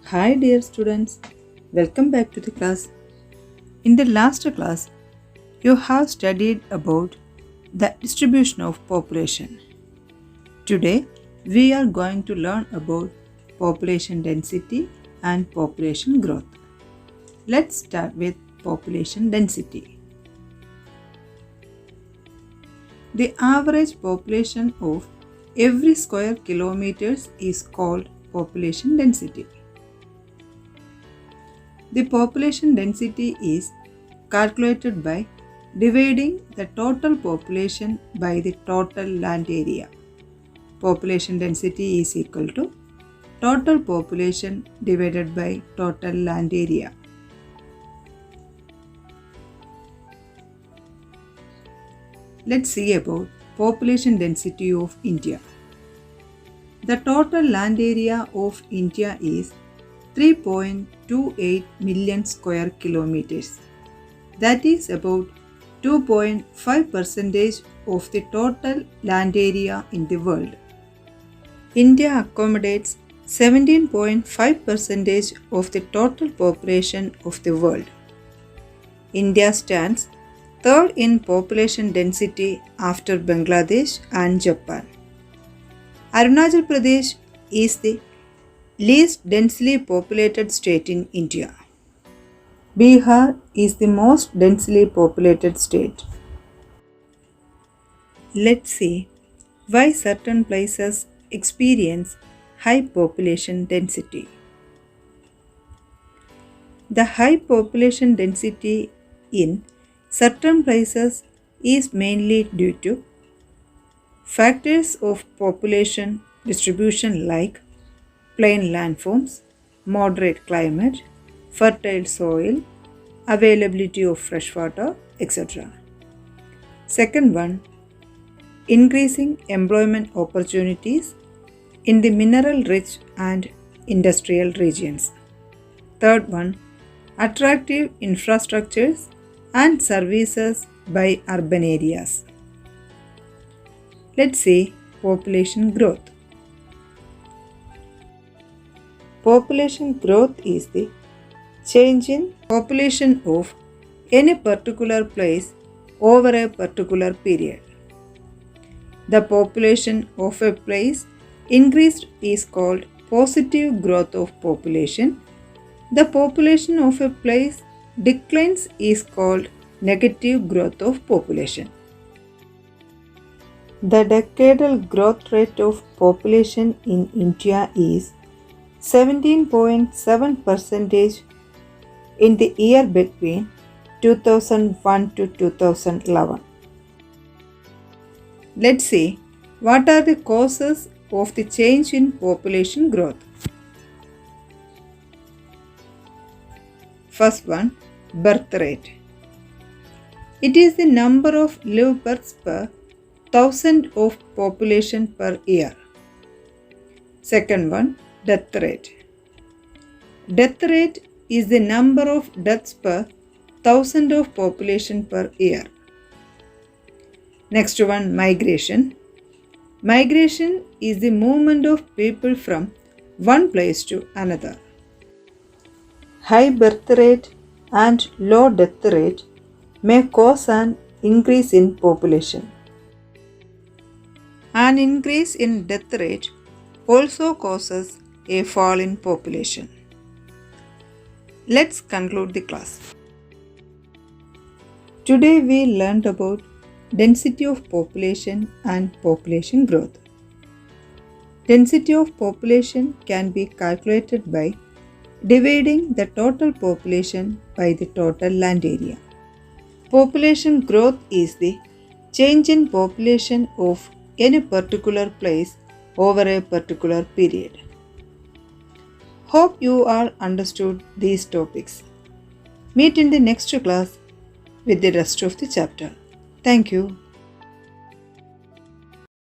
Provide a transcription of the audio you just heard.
Hi dear students, welcome back to the class. In the last class, you have studied about the distribution of population. Today, we are going to learn about population density and population growth. Let's start with population density. The average population of every square kilometers is called population density. The population density is calculated by dividing the total population by the total land area. Population density is equal to total population divided by total land area. Let's see about population density of India. The total land area of India is 3.28 million square kilometers. That is about 2.5% of the total land area in the world. India accommodates 17.5% of the total population of the world. India stands third in population density after Bangladesh and Japan. Arunachal Pradesh is the least densely populated state in India. Bihar is the most densely populated state. Let's see why certain places experience high population density. The high population density in certain places is mainly due to factors of population distribution like plain landforms, moderate climate, fertile soil, availability of fresh water, etc. Second one, increasing employment opportunities in the mineral rich and industrial regions. Third one, attractive infrastructures and services by urban areas. Let's see population growth. Population growth is the change in population of any particular place over a particular period. The population of a place increased is called positive growth of population. The population of a place declines is called negative growth of population. The decadal growth rate of population in India is 17.7% in the year between 2001 to 2011. Let's see what are the causes of the change in population growth. First one, birth rate. It is the number of live births per thousand of population per year. Second one, death rate. Death rate is the number of deaths per thousand of population per year. Next one, migration. Migration is the movement of people from one place to another. High birth rate and low death rate may cause an increase in population. An increase in death rate also causes a fall in population. Let's conclude the class. Today we learned about density of population and population growth. Density of population can be calculated by dividing the total population by the total land area. Population growth is the change in population of any particular place over a particular period. Hope you all understood these topics. Meet in the next class with the rest of the chapter. Thank you.